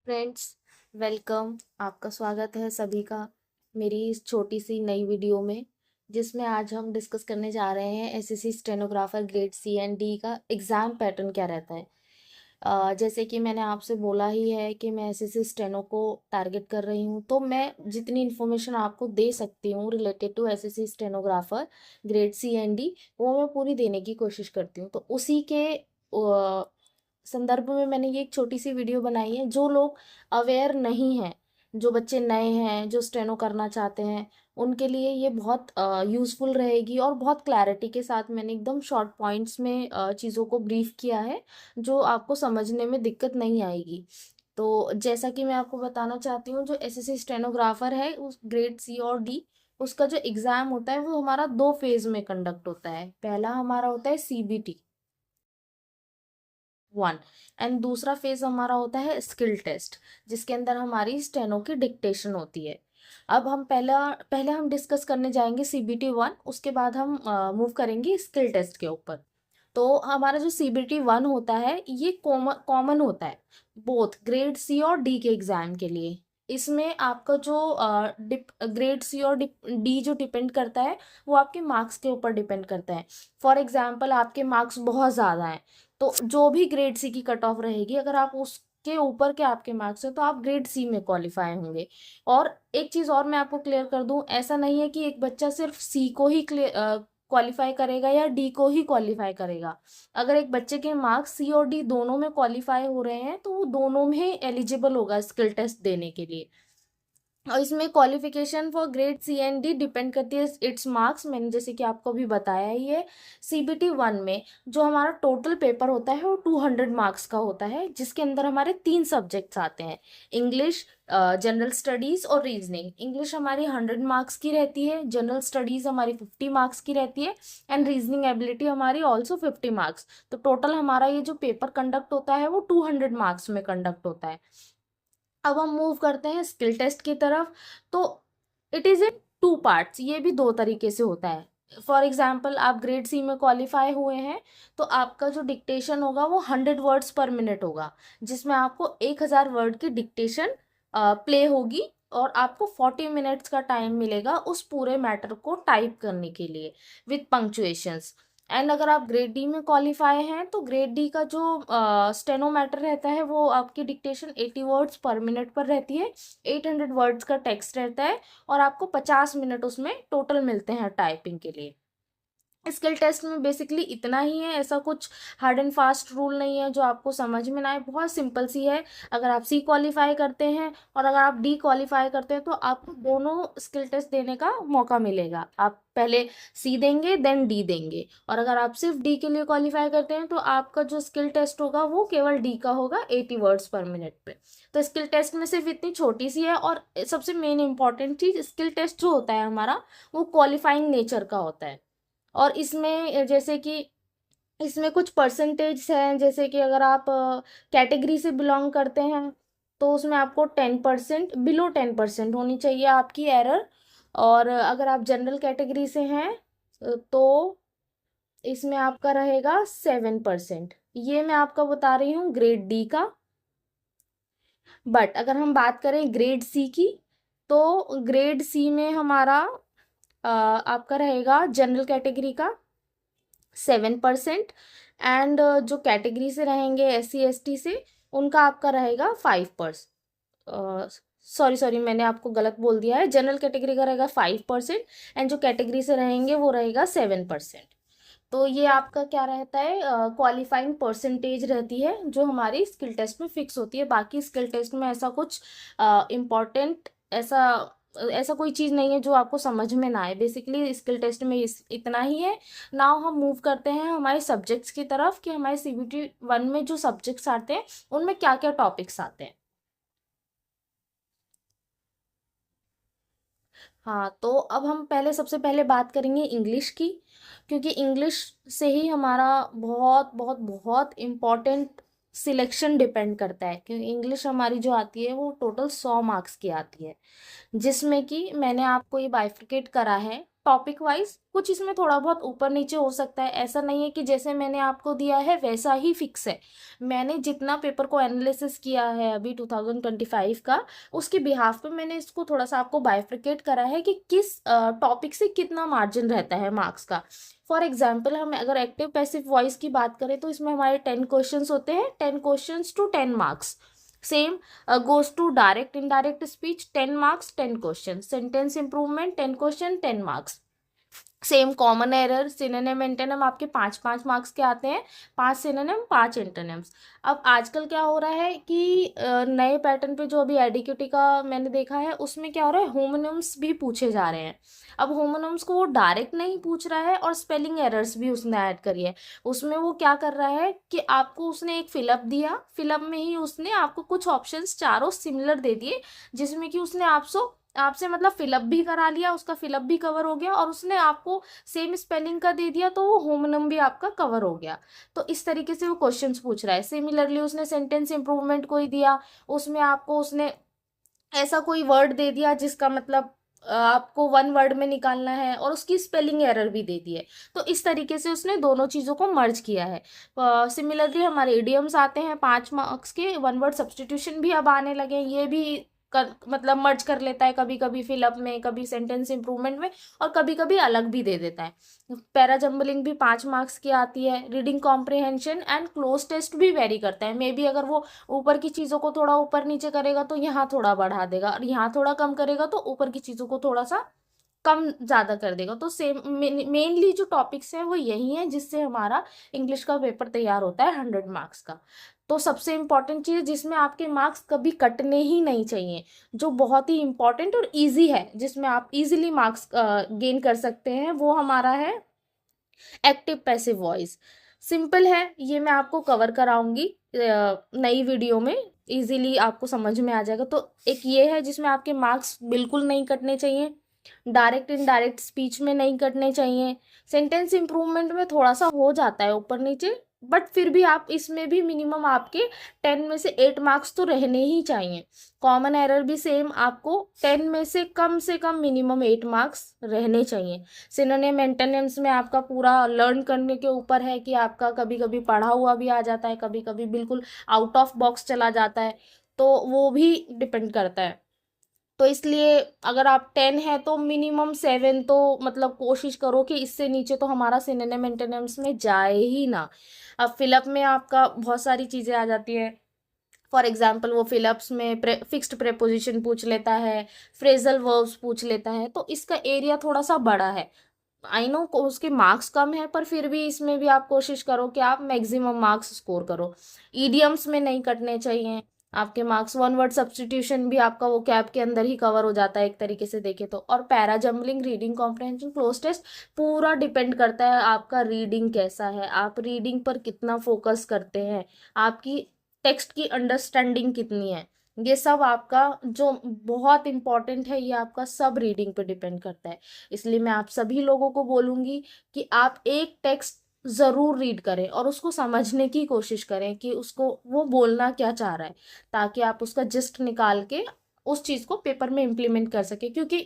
Friends, welcome. आपका स्वागत है सभी का मेरी इस छोटी सी नई वीडियो में, जिसमें आज हम डिस्कस करने जा रहे हैं SSC stenographer grade C and D का एग्ज़ाम पैटर्न क्या रहता है। जैसे कि मैंने आपसे बोला ही है कि मैं एसएससी स्टेनो को टारगेट कर रही हूँ, तो मैं जितनी इन्फॉर्मेशन आपको दे सकती हूँ related to SSC stenographer grade C and D, वो मैं पूरी देने की कोशिश करती हूँ। तो उसी के संदर्भ में मैंने ये एक छोटी सी वीडियो बनाई है। जो लोग अवेयर नहीं हैं, जो बच्चे नए हैं, जो स्टेनो करना चाहते हैं, उनके लिए ये बहुत यूज़फुल रहेगी। और बहुत क्लैरिटी के साथ मैंने एकदम शॉर्ट पॉइंट्स में चीज़ों को ब्रीफ किया है, जो आपको समझने में दिक्कत नहीं आएगी। तो जैसा कि मैं आपको बताना चाहती हूँ, जो एसएससी स्टेनोग्राफर है उस ग्रेड सी और डी, उसका जो एग्ज़ाम होता है वो हमारा 2 फेज़ में कंडक्ट होता है। पहला हमारा होता है सीबीटी 1 एंड दूसरा फेज हमारा होता है स्किल टेस्ट, जिसके अंदर हमारी स्टेनो की डिक्टेशन होती है। अब हम पहले हम डिस्कस करने जाएंगे सीबीटी 1, उसके बाद हम मूव करेंगे स्किल टेस्ट के ऊपर। तो हमारा जो सीबीटी 1 होता है ये कॉमन होता है बोथ ग्रेड सी और डी के एग्जाम के लिए। इसमें आपका जो ग्रेड सी और डी जो डिपेंड करता है, वो आपके मार्क्स के ऊपर डिपेंड करता है। फॉर एग्जाम्पल, आपके मार्क्स बहुत ज़्यादा हैं, तो जो भी ग्रेड सी की कट ऑफ रहेगी, अगर आप उसके ऊपर के आपके मार्क्स हैं, तो आप ग्रेड सी में क्वालिफाई होंगे। और एक चीज़ और मैं आपको क्लियर कर दूं, ऐसा नहीं है कि एक बच्चा सिर्फ सी को ही क्वालिफाई करेगा या डी को ही क्वालिफाई करेगा। अगर एक बच्चे के मार्क्स सी और डी दोनों में क्वालिफाई हो रहे हैं, तो वो दोनों में एलिजिबल होगा स्किल टेस्ट देने के लिए। और इसमें qualification for grade C and D depend करती है इट्स मार्क्स। मैंने जैसे कि आपको भी बताया ही है, सीबीटी 1 में जो हमारा टोटल पेपर होता है वो 200 मार्क्स का होता है, जिसके अंदर हमारे 3 सब्जेक्ट्स आते हैं, इंग्लिश, जनरल स्टडीज़ और रीजनिंग। इंग्लिश हमारी 100 मार्क्स की रहती है, जनरल स्टडीज़ हमारी 50 मार्क्स की रहती है, एंड रीजनिंग एबिलिटी हमारी ऑल्सो 50 मार्क्स। तो टोटल हमारा ये जो पेपर कंडक्ट होता है वो 200 मार्क्स में कंडक्ट होता है। अब हम मूव करते हैं स्किल टेस्ट की तरफ। तो इट इज़ इन 2 पार्ट्स, ये भी 2 तरीके से होता है। फॉर एग्जाम्पल, आप ग्रेड सी में क्वालिफाई हुए हैं, तो आपका जो डिक्टेशन होगा वो 100 वर्ड्स पर मिनट होगा, जिसमें आपको 1000 वर्ड की डिक्टेशन प्ले होगी, और आपको 40 मिनट्स का टाइम मिलेगा उस पूरे मैटर को टाइप करने के लिए विथ पंक्चुएशंस। एंड अगर आप ग्रेड डी में क्वालिफाई हैं, तो ग्रेड डी का जो स्टेनो मैटर रहता है, वो आपकी डिक्टेशन 80 वर्ड्स पर मिनट पर रहती है, 800 वर्ड्स का टेक्स्ट रहता है, और आपको 50 मिनट उसमें टोटल मिलते हैं टाइपिंग के लिए। स्किल टेस्ट में बेसिकली इतना ही है, ऐसा कुछ हार्ड एंड फास्ट रूल नहीं है जो आपको समझ में ना आए, बहुत सिंपल सी है। अगर आप सी क्वालिफाई करते हैं और अगर आप डी क्वालिफाई करते हैं, तो आपको दोनों स्किल टेस्ट देने का मौका मिलेगा। आप पहले सी देंगे देन डी देंगे, और अगर आप सिर्फ डी के लिए क्वालिफाई करते हैं, तो आपका जो स्किल टेस्ट होगा वो केवल डी का होगा 80 वर्ड्स पर मिनट पे। तो स्किल टेस्ट में सिर्फ इतनी छोटी सी है। और सबसे मेन इंपॉर्टेंट चीज़, स्किल टेस्ट जो होता है हमारा, वो क्वालिफाइंग नेचर का होता है। और इसमें जैसे कि इसमें कुछ परसेंटेज हैं, जैसे कि अगर आप कैटेगरी से बिलोंग करते हैं, तो उसमें आपको 10%, बिलो 10% होनी चाहिए आपकी एरर। और अगर आप जनरल कैटेगरी से हैं, तो इसमें आपका रहेगा 7%। ये मैं आपका बता रही हूँ ग्रेड डी का। बट अगर हम बात करें ग्रेड सी की, तो ग्रेड सी में हमारा आपका रहेगा जनरल कैटेगरी का 7%, एंड जो कैटेगरी से रहेंगे SC ST से, उनका आपका रहेगा 5%। सॉरी मैंने आपको गलत बोल दिया है, जनरल कैटेगरी का रहेगा 5%, एंड जो कैटेगरी से रहेंगे वो रहेगा 7%। तो ये आपका क्या रहता है, क्वालिफाइंग परसेंटेज रहती है, जो हमारी स्किल टेस्ट में फिक्स होती है। बाकी स्किल टेस्ट में ऐसा कुछ इम्पॉर्टेंट ऐसा ऐसा कोई चीज़ नहीं है जो आपको समझ में ना आए। बेसिकली स्किल टेस्ट में इतना ही है। नाउ हम मूव करते हैं हमारे सब्जेक्ट्स की तरफ, कि हमारे CBT 1 में जो सब्जेक्ट्स आते हैं, उनमें क्या क्या टॉपिक्स आते हैं। हाँ, तो अब हम सबसे पहले बात करेंगे इंग्लिश की, क्योंकि इंग्लिश से ही हमारा बहुत बहुत बहुत इम्पोर्टेंट सिलेक्शन डिपेंड करता है। क्योंकि इंग्लिश हमारी जो आती है वो टोटल 100 मार्क्स की आती है, जिसमें कि मैंने आपको ये बाइफिकेट करा है टॉपिक वाइज, कुछ इसमें थोड़ा बहुत ऊपर नीचे हो सकता है। ऐसा नहीं है कि जैसे मैंने आपको दिया है वैसा ही फिक्स है। मैंने जितना पेपर को एनालिसिस किया है अभी 2025 का, उसके बिहाफ पे मैंने इसको थोड़ा सा आपको बाइफ्रिकेट करा है कि किस टॉपिक से कितना मार्जिन रहता है मार्क्स का। फॉर एग्जाम्पल, हम अगर एक्टिव पैसिव वॉइस की बात करें तो इसमें हमारे 10 क्वेश्चंस होते हैं, 10 questions to 10 marks. Same goes to direct indirect speech, 10 marks 10 question. Sentence improvement 10 question 10 marks. Same common error, synonym antonym आपके 5-5 मार्क्स के आते हैं, 5 सिनोनिम 5 एंटोनिम्स। अब आजकल क्या हो रहा है कि नए पैटर्न पे जो अभी एडिक्यूटी का मैंने देखा है उसमें क्या हो रहा है, होमोनिम्स भी पूछे जा रहे हैं। अब होमोनिम्स को वो डायरेक्ट नहीं पूछ रहा है और स्पेलिंग एरर्स भी उसने ऐड करी है। उसमें वो क्या कर रहा है कि आपको उसने एक फिलअप दिया, फिलअप में ही उसने आपको कुछ ऑप्शंस चारों सिमिलर दे दिए, जिसमें कि उसने आपसे मतलब फिलअप भी करा लिया, उसका फिलअप भी कवर हो गया, और उसने आपको सेम स्पेलिंग का दे दिया तो वो होमोनिम भी आपका कवर हो गया। तो इस तरीके से वो क्वेश्चंस पूछ रहा है। सिमिलरली उसने सेंटेंस इंप्रूवमेंट को ही दिया, उसमें आपको उसने ऐसा कोई वर्ड दे दिया जिसका मतलब आपको 1 वर्ड में निकालना है, और उसकी स्पेलिंग एरर भी दे दी है। तो इस तरीके से उसने दोनों चीज़ों को मर्ज किया है। सिमिलरली हमारे इडियम्स आते हैं 5 मार्क्स के, 1 वर्ड सब्सटीट्यूशन भी अब आने लगे हैं, ये भी मतलब मर्ज कर लेता है, कभी कभी फिलअप में, कभी सेंटेंस इंप्रूवमेंट में, और कभी कभी अलग भी दे देता है। पैरा जम्बलिंग भी 5 मार्क्स की आती है। Reading comprehension and cloze test भी वेरी करता है, मे बी अगर वो ऊपर की चीज़ों को थोड़ा ऊपर नीचे करेगा तो यहाँ थोड़ा बढ़ा देगा, और यहाँ थोड़ा कम करेगा तो ऊपर की चीज़ों को थोड़ा सा कम ज़्यादा कर देगा। तो सेम मेनली जो टॉपिक्स हैं वो यही हैं जिससे हमारा इंग्लिश का पेपर तैयार होता है 100 मार्क्स का। तो सबसे इम्पॉर्टेंट चीज़ जिसमें आपके मार्क्स कभी कटने ही नहीं चाहिए, जो बहुत ही इम्पॉर्टेंट और इजी है, जिसमें आप इजीली मार्क्स गेन कर सकते हैं, वो हमारा है एक्टिव पैसिव वॉइस। सिंपल है, ये मैं आपको कवर कराऊंगी नई वीडियो में, इजीली आपको समझ में आ जाएगा। तो एक ये है जिसमें आपके मार्क्स बिल्कुल नहीं कटने चाहिए, डायरेक्ट इनडायरेक्ट स्पीच में नहीं कटने चाहिए, सेंटेंस इंप्रूवमेंट में थोड़ा सा हो जाता है ऊपर नीचे, बट फिर भी आप इसमें भी मिनिमम आपके 10 में से 8 मार्क्स तो रहने ही चाहिए। कॉमन एरर भी सेम, आपको 10 में से कम मिनिमम 8 मार्क्स रहने चाहिए। सिनोनिम एंटोनिम्स में आपका पूरा लर्न करने के ऊपर है कि आपका कभी कभी पढ़ा हुआ भी आ जाता है, कभी कभी बिल्कुल आउट ऑफ बॉक्स चला जाता है, तो वो भी डिपेंड करता है। तो इसलिए अगर आप 10 है तो मिनिमम 7 तो मतलब कोशिश करो कि इससे नीचे तो हमारा सिनोनिम एंटोनिम्स में जाए ही ना। अब फिलअप में आपका बहुत सारी चीज़ें आ जाती है। फॉर एग्जाम्पल वो फिलअप्स में फिक्स्ड प्रेपोजिशन पूछ लेता है, फ्रेजल वर्ब्स पूछ लेता है, तो इसका एरिया थोड़ा सा बड़ा है। आई नो उसके मार्क्स कम है, पर फिर भी इसमें भी आप कोशिश करो कि आप मैक्सिमम मार्क्स स्कोर करो। ईडियम्स में नहीं कटने चाहिए आपके मार्क्स। 1 वर्ड सब्सटीट्यूशन भी आपका वो कैप के अंदर ही कवर हो जाता है एक तरीके से देखे तो। और para jumbling, reading comprehension, cloze test पूरा डिपेंड करता है आपका रीडिंग कैसा है, आप रीडिंग पर कितना फोकस करते हैं, आपकी टेक्स्ट की अंडरस्टैंडिंग कितनी है। ये सब आपका जो बहुत इंपॉर्टेंट है, ये आपका सब रीडिंग पे डिपेंड करता है। इसलिए मैं आप सभी लोगों को बोलूँगी कि आप एक टेक्स्ट ज़रूर रीड करें और उसको समझने की कोशिश करें कि उसको वो बोलना क्या चाह रहा है, ताकि आप उसका जिस्ट निकाल के उस चीज़ को पेपर में इम्प्लीमेंट कर सके। क्योंकि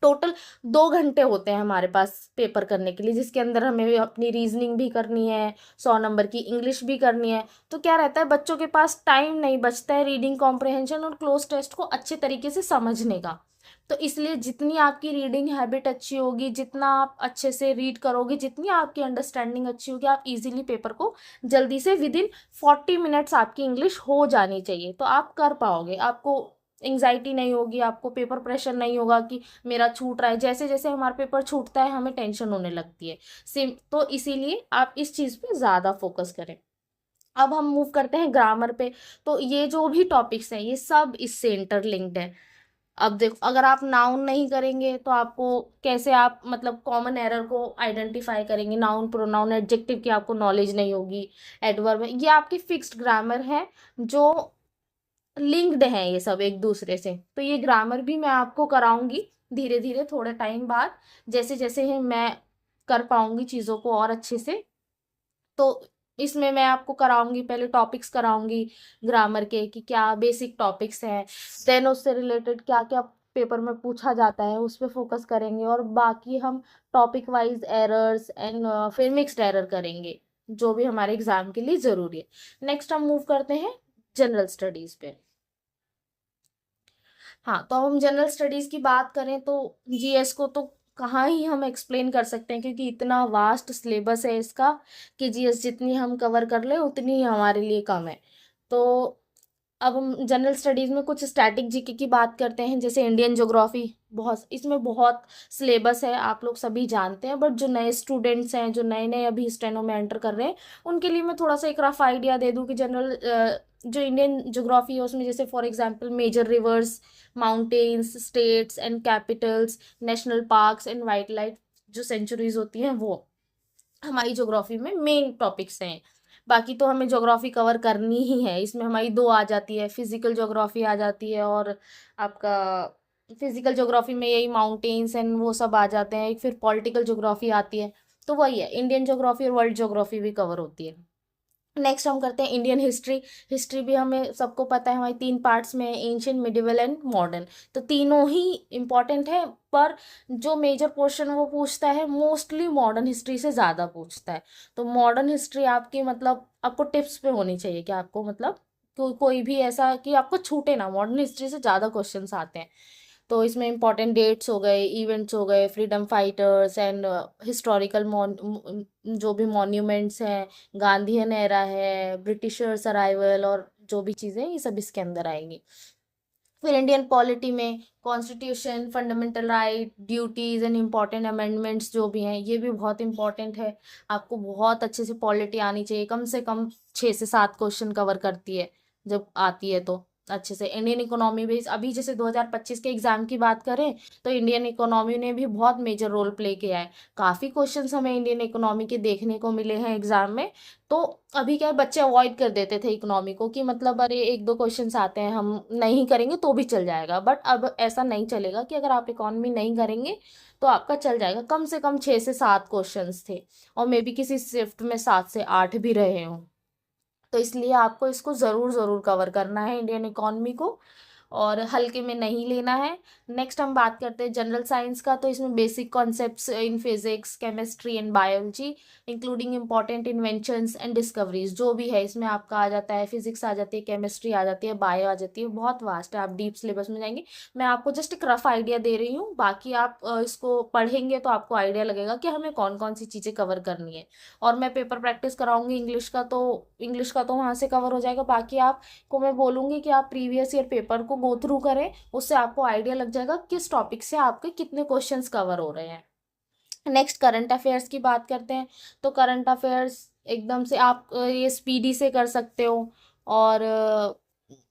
टोटल 2 घंटे होते हैं हमारे पास पेपर करने के लिए, जिसके अंदर हमें अपनी रीजनिंग भी करनी है, 100 नंबर की इंग्लिश भी करनी है। तो क्या रहता है, बच्चों के पास टाइम नहीं बचता है रीडिंग कॉम्प्रहेंशन और क्लोज टेस्ट को अच्छे तरीके से समझने का। तो इसलिए जितनी आपकी रीडिंग हैबिट अच्छी होगी, जितना आप अच्छे से रीड करोगे, जितनी आपकी अंडरस्टैंडिंग अच्छी होगी, आप इजीली पेपर को जल्दी से विदिन 40 मिनट्स आपकी इंग्लिश हो जानी चाहिए, तो आप कर पाओगे। आपको एंग्जाइटी नहीं होगी, आपको पेपर प्रेशर नहीं होगा कि मेरा छूट रहा है। जैसे जैसे हमारा पेपर छूटता है हमें टेंशन होने लगती है सेम। तो इसीलिए आप इस चीज़ पे ज़्यादा फोकस करें। अब हम मूव करते हैं ग्रामर पे। तो ये जो भी टॉपिक्स हैं ये सब इससे इंटरलिंक्ड है। अब देखो, अगर आप नाउन नहीं करेंगे तो आपको कैसे आप मतलब कॉमन एरर को आइडेंटिफाई करेंगे, नाउन प्रोनाउन एडजेक्टिव की आपको नॉलेज नहीं होगी, एडवर्ब है, ये आपकी फिक्स्ड ग्रामर है जो लिंक्ड हैं ये सब एक दूसरे से। तो ये ग्रामर भी मैं आपको कराऊंगी धीरे धीरे थोड़े टाइम बाद, जैसे जैसे ही मैं कर पाऊंगी चीज़ों को और अच्छे से। तो इसमें मैं आपको कराऊंगी, पहले टॉपिक्स कराऊंगी ग्रामर के कि क्या बेसिक टॉपिक्स हैं, देन उससे रिलेटेड क्या क्या पेपर में पूछा जाता है उस पर फोकस करेंगे, और बाकी हम टॉपिक वाइज एरर्स एंड फिर मिक्स्ड एरर करेंगे जो भी हमारे एग्जाम के लिए ज़रूरी है। नेक्स्ट हम मूव करते हैं जनरल स्टडीज़ पे। हाँ, तो अब हम जनरल स्टडीज़ की बात करें तो जीएस को तो कहाँ ही हम एक्सप्लेन कर सकते हैं, क्योंकि इतना वास्ट सिलेबस है इसका कि जीएस जितनी हम कवर कर लें उतनी ही हमारे लिए कम है। तो अब हम जनरल स्टडीज़ में कुछ स्टैटिक जीके की बात करते हैं, जैसे इंडियन ज्योग्राफी। बहुत इसमें बहुत सिलेबस है, आप लोग सभी जानते हैं, बट जो नए स्टूडेंट्स हैं, जो नए नए अभी स्टेनो में एंटर कर रहे हैं, उनके लिए मैं थोड़ा सा एक रफ आइडिया दे दूं कि जनरल जो इंडियन ज्योग्राफी है उसमें जैसे for example major rivers, mountains, states and capitals, national parks and wild life जो सेंचुरीज होती हैं वो हमारी ज्योग्राफी में मेन टॉपिक्स हैं। बाकी तो हमें ज्योग्राफी कवर करनी ही है, इसमें हमारी दो आ जाती है, फिजिकल ज्योग्राफी आ जाती है, और आपका फिजिकल ज्योग्राफी में यही माउंटेन्स एंड वो सब आ जाते हैं, फिर पॉलिटिकल ज्योग्राफी आती है। तो वही है, इंडियन ज्योग्राफी और वर्ल्ड ज्योग्राफी भी कवर होती है। नेक्स्ट हम करते हैं इंडियन हिस्ट्री। हिस्ट्री भी हमें सबको पता है हमारी तीन पार्ट्स में, एंशियंट, मिडिवल एंड मॉडर्न। तो तीनों ही इम्पॉर्टेंट है, पर जो मेजर पोर्शन वो पूछता है मोस्टली मॉडर्न हिस्ट्री से ज़्यादा पूछता है। तो मॉडर्न हिस्ट्री आपकी मतलब आपको टिप्स पे होनी चाहिए कि आपको मतलब कोई भी ऐसा कि आपको छूटे ना, मॉडर्न हिस्ट्री से ज़्यादा क्वेश्चंस आते हैं। तो इसमें इंपॉर्टेंट डेट्स हो गए, इवेंट्स हो गए, फ्रीडम फाइटर्स एंड हिस्टोरिकल जो भी मॉन्यूमेंट्स हैं, गांधीयन एरा है, ब्रिटिशर्स अराइवल, और जो भी चीज़ें ये सब इसके अंदर आएंगी। फिर इंडियन पॉलिटी में constitution, fundamental right, duties and important amendments जो भी हैं ये भी बहुत इंपॉर्टेंट है। आपको बहुत अच्छे से पॉलिटी आनी चाहिए, कम से कम 6 से 7 क्वेश्चन कवर करती है जब आती है तो अच्छे से। इंडियन इकोनॉमी भी अभी जैसे 2025 के एग्जाम की बात करें तो इंडियन इकोनॉमी ने भी बहुत मेजर रोल प्ले किया है। काफ़ी क्वेश्चंस हमें इंडियन इकोनॉमी के देखने को मिले हैं एग्जाम में। तो अभी क्या है, बच्चे अवॉइड कर देते थे इकोनॉमी को कि मतलब अरे एक दो क्वेश्चंस आते हैं हम नहीं करेंगे तो भी चल जाएगा, बट अब ऐसा नहीं चलेगा कि अगर आप इकोनॉमी नहीं करेंगे तो आपका चल जाएगा। कम से कम 6 से 7 क्वेश्चंस थे, और मे बी किसी शिफ्ट में 7 से 8 भी रहे हों। तो इसलिए आपको इसको ज़रूर ज़रूर कवर करना है इंडियन इकोनॉमी को, और हल्के में नहीं लेना है। नेक्स्ट हम बात करते हैं जनरल साइंस का। तो इसमें basic concepts in physics, chemistry and biology, including important inventions and discoveries जो भी है इसमें आपका आ जाता है। फिजिक्स आ जाती है, केमिस्ट्री आ जाती है, बायो आ जाती है, बहुत वास्ट है, आप डीप सिलेबस में जाएंगे। मैं आपको जस्ट एक रफ आइडिया दे रही हूँ, बाकी आप इसको पढ़ेंगे तो आपको आइडिया लगेगा कि हमें कौन कौन सी चीज़ें कवर करनी है। और मैं पेपर प्रैक्टिस कराऊंगी इंग्लिश का तो वहाँ से कवर हो जाएगा। बाकी आप को मैं बोलूँगी कि आप प्रीवियस ईयर पेपर को गो थ्रू करें, उससे आपको आइडिया लग जाएगा किस टॉपिक से आपके कितने क्वेश्चंस कवर हो रहे हैं। नेक्स्ट करंट अफेयर्स की बात करते हैं। तो करंट अफेयर्स एकदम से आप ये स्पीडी से कर सकते हो, और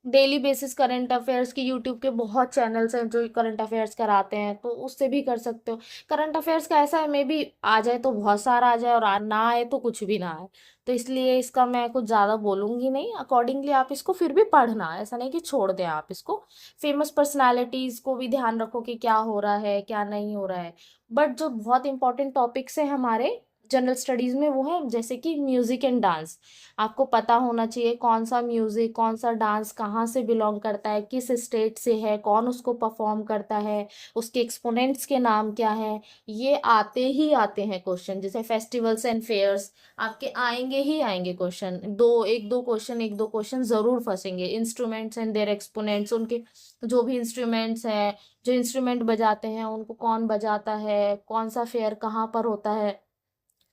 डेली बेसिस करंट अफेयर्स की यूट्यूब के बहुत चैनल्स हैं जो करंट अफेयर्स कराते हैं, तो उससे भी कर सकते हो। करंट अफेयर्स का ऐसा है, मे बी आ जाए तो बहुत सारा आ जाए, और ना आए तो कुछ भी ना आए। तो इसलिए इसका मैं कुछ ज़्यादा बोलूँगी नहीं, अकॉर्डिंगली आप इसको फिर भी पढ़ना, ऐसा नहीं कि छोड़ दें आप इसको। फेमस पर्सनालिटीज़ को भी ध्यान रखो कि क्या हो रहा है क्या नहीं हो रहा है। बट जो बहुत इंपॉर्टेंट टॉपिक्स हैं हमारे जनरल स्टडीज़ में वो है जैसे कि म्यूज़िक एंड डांस। आपको पता होना चाहिए कौन सा म्यूज़िक, कौन सा डांस कहाँ से बिलोंग करता है, किस स्टेट से है, कौन उसको परफॉर्म करता है, उसके एक्सपोनेंट्स के नाम क्या है। ये आते ही आते हैं क्वेश्चन, जैसे फेस्टिवल्स एंड फेयर्स आपके आएंगे ही आएंगे क्वेश्चन, एक दो क्वेश्चन ज़रूर फंसेंगे। इंस्ट्रूमेंट्स एंड देयर एक्सपोनेंट्स, उनके जो भी इंस्ट्रूमेंट्स हैं, जो इंस्ट्रूमेंट बजाते हैं उनको कौन बजाता है, कौन सा फेयर कहाँ पर होता है,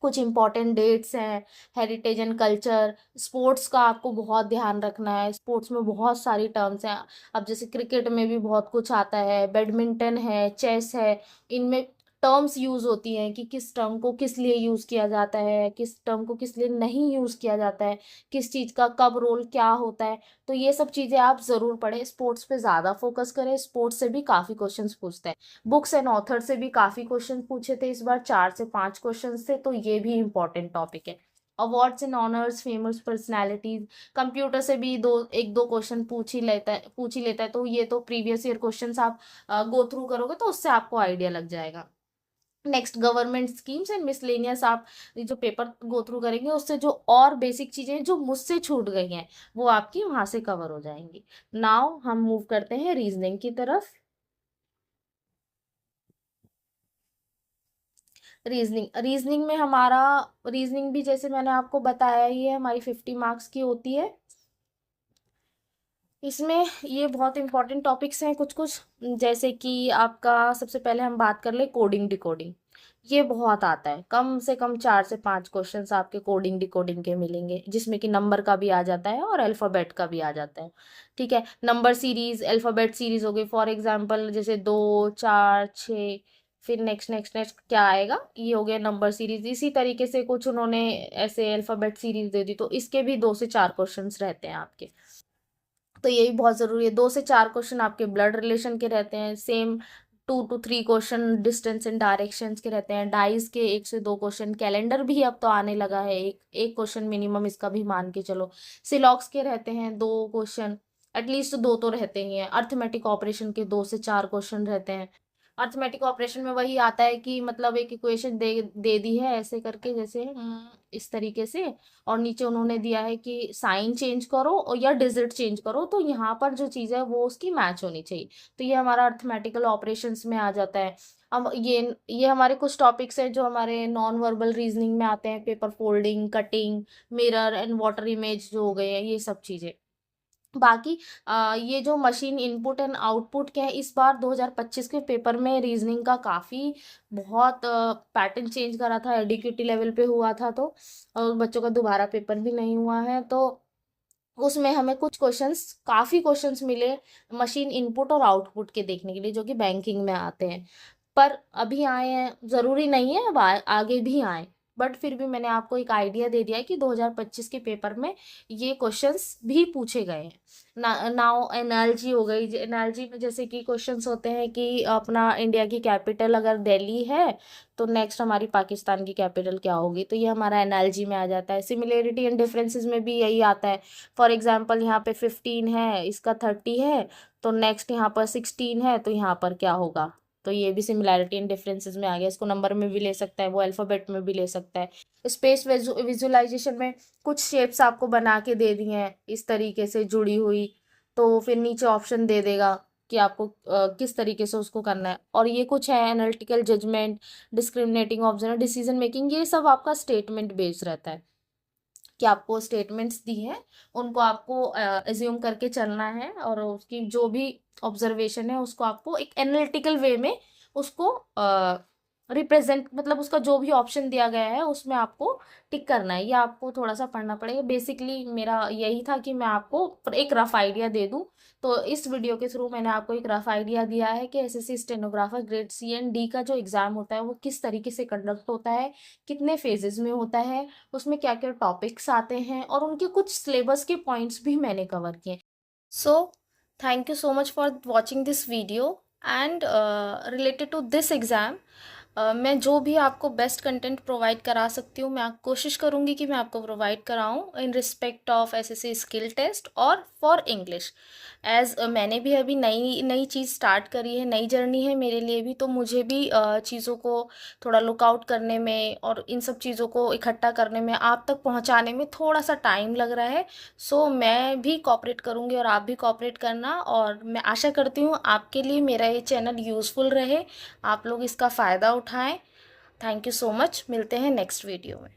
कुछ इंपॉर्टेंट डेट्स हैं, हेरिटेज एंड कल्चर। स्पोर्ट्स का आपको बहुत ध्यान रखना है, स्पोर्ट्स में बहुत सारी टर्म्स हैं। अब जैसे क्रिकेट में भी बहुत कुछ आता है, बैडमिंटन है, चेस है, इनमें टर्म्स यूज़ होती हैं कि किस टर्म को किस लिए यूज़ किया जाता है, किस टर्म को किस लिए नहीं यूज़ किया जाता है, किस चीज़ का कब रोल क्या होता है। तो ये सब चीज़ें आप ज़रूर पढ़ें, स्पोर्ट्स पे ज़्यादा फोकस करें, स्पोर्ट्स से भी काफ़ी क्वेश्चंस पूछते हैं। बुक्स एंड ऑथर से भी काफ़ी क्वेश्चन पूछे थे इस बार, 4 से 5 क्वेश्चन थे, तो ये भी इंपॉर्टेंट टॉपिक है। Awards and honours, famous personalities, computer से भी एक दो क्वेश्चन पूछ ही लेता है। तो ये तो प्रीवियस ईयर क्वेश्चन आप गो थ्रू करोगे तो उससे आपको आइडिया लग जाएगा। Next government schemes and miscellaneous, आप जो पेपर गो थ्रू करेंगे उससे जो और बेसिक चीज़ें जो मुझसे छूट गई हैं वो आपकी वहाँ से कवर हो जाएंगी। नाउ हम मूव करते हैं रीजनिंग की तरफ। रीजनिंग में हमारा, रीजनिंग भी जैसे मैंने आपको बताया ही है, हमारी 50 मार्क्स की होती है। इसमें ये बहुत इंपॉर्टेंट टॉपिक्स हैं कुछ कुछ, जैसे कि आपका सबसे पहले हम बात कर ले कोडिंग डिकोडिंग। ये बहुत आता है, कम से कम 4 से 5 क्वेश्चंस आपके कोडिंग डिकोडिंग के मिलेंगे, जिसमें कि नंबर का भी आ जाता है और अल्फ़ाबेट का भी आ जाता है। ठीक है, नंबर सीरीज, अल्फ़ाबेट सीरीज हो गई, फॉर एग्जांपल जैसे 2 4 6, फिर नेक्स्ट नेक्स्ट नेक्स्ट क्या आएगा, ये हो गया नंबर सीरीज। इसी तरीके से कुछ उन्होंने ऐसे अल्फ़ाबेट सीरीज दे दी, तो इसके भी 2 से 4 क्वेश्चंस रहते हैं आपके। तो ये भी बहुत ज़रूरी है। 2 से 4 क्वेश्चन आपके ब्लड रिलेशन के रहते हैं, same 2 to 3 question distance and directions के रहते हैं, डाइज के 1 से 2 क्वेश्चन, कैलेंडर भी अब तो आने लगा है, एक एक क्वेश्चन मिनिमम इसका भी मान के चलो। सिलॉक्स के रहते हैं 2 क्वेश्चन, एटलीस्ट दो तो रहते ही हैं। अर्थमेटिक ऑपरेशन के 2 से 4 क्वेश्चन रहते हैं। अर्थमेटिक ऑपरेशन में वही आता है कि मतलब एक इक्वेशन दे दे दी है ऐसे करके, जैसे इस तरीके से, और नीचे उन्होंने दिया है कि साइन चेंज करो और या डिजिट चेंज करो, तो यहाँ पर जो चीज़ है वो उसकी मैच होनी चाहिए। तो ये हमारा अर्थमेटिकल ऑपरेशंस में आ जाता है। अब ये हमारे कुछ टॉपिक्स हैं जो हमारे नॉन वर्बल रीजनिंग में आते हैं, paper folding, cutting, mirror and water image जो हो गए हैं, ये सब चीज़ें। बाकी ये जो मशीन इनपुट एंड आउटपुट के हैं, इस बार 2025 के पेपर में रीजनिंग का काफ़ी बहुत पैटर्न चेंज करा था, एडिक्यूटी लेवल पे हुआ था, तो और बच्चों का दोबारा पेपर भी नहीं हुआ है, तो उसमें हमें कुछ क्वेश्चंस, काफ़ी क्वेश्चंस मिले मशीन इनपुट और आउटपुट के देखने के लिए, जो कि बैंकिंग में आते हैं। पर अभी आए हैं, ज़रूरी नहीं है अब आगे भी आए, बट फिर भी मैंने आपको एक आइडिया दे दिया है कि 2025 के पेपर में ये क्वेश्चंस भी पूछे गए हैं। नाउ एनालॉजी हो गई, एनालॉजी में जैसे कि क्वेश्चंस होते हैं कि अपना इंडिया की कैपिटल अगर दिल्ली है, तो नेक्स्ट हमारी पाकिस्तान की कैपिटल क्या होगी, तो ये हमारा एनालॉजी में आ जाता है। सिमिलरिटी एंड डिफरेंसेस में भी यही आता है। फॉर एग्जांपल यहाँ पे 15 है, इसका 30 है, तो नेक्स्ट यहाँ पर 16 है, तो यहाँ पर क्या होगा, तो ये भी सिमिलैरिटी एंड डिफरेंसेस में आ गया। इसको नंबर में भी ले सकता है, वो अल्फ़ाबेट में भी ले सकता है। स्पेस विजुअलाइजेशन में कुछ शेप्स आपको बना के दे दी हैं इस तरीके से जुड़ी हुई, तो फिर नीचे ऑप्शन दे देगा कि आपको किस तरीके से उसको करना है। और ये कुछ है analytical judgement, discriminating observer, decision making, ये सब आपका स्टेटमेंट बेस्ड रहता है कि आपको स्टेटमेंट्स दी हैं, उनको आपको एज्यूम करके चलना है, और उसकी जो भी ऑब्जर्वेशन है उसको आपको एक एनालिटिकल वे में उसको रिप्रेजेंट, मतलब उसका जो भी ऑप्शन दिया गया है उसमें आपको टिक करना है। ये आपको थोड़ा सा पढ़ना पड़ेगा। बेसिकली मेरा यही था कि मैं आपको एक रफ आइडिया दे दूं, तो इस वीडियो के थ्रू मैंने आपको एक रफ आइडिया दिया है कि SSC stenographer grade C and D का जो एग्ज़ाम होता है वो किस तरीके से कंडक्ट होता है, कितने फेजेस में होता है, उसमें क्या क्या टॉपिक्स आते हैं, और उनके कुछ सिलेबस के पॉइंट्स भी मैंने कवर किए। So thank you so much for watching this video, and related to this exam मैं जो भी आपको बेस्ट कंटेंट प्रोवाइड करा सकती हूँ, मैं कोशिश करूँगी कि मैं आपको प्रोवाइड कराऊँ in respect of SSC skill test और फॉर इंग्लिश। एज़ मैंने भी अभी नई नई चीज़ स्टार्ट करी है, नई जर्नी है मेरे लिए भी, तो मुझे भी चीज़ों को थोड़ा लुक आउट करने में और इन सब चीज़ों को इकट्ठा करने में, आप तक पहुँचाने में थोड़ा सा टाइम लग रहा है। सो मैं भी कॉपरेट करूँगी और आप भी कॉपरेट करना, और मैं आशा करती हूँ आपके लिए मेरा ये चैनल यूज़फुल रहे, आप लोग इसका फ़ायदा उठाएं। थैंक यू सो मच, मिलते हैं नेक्स्ट वीडियो में।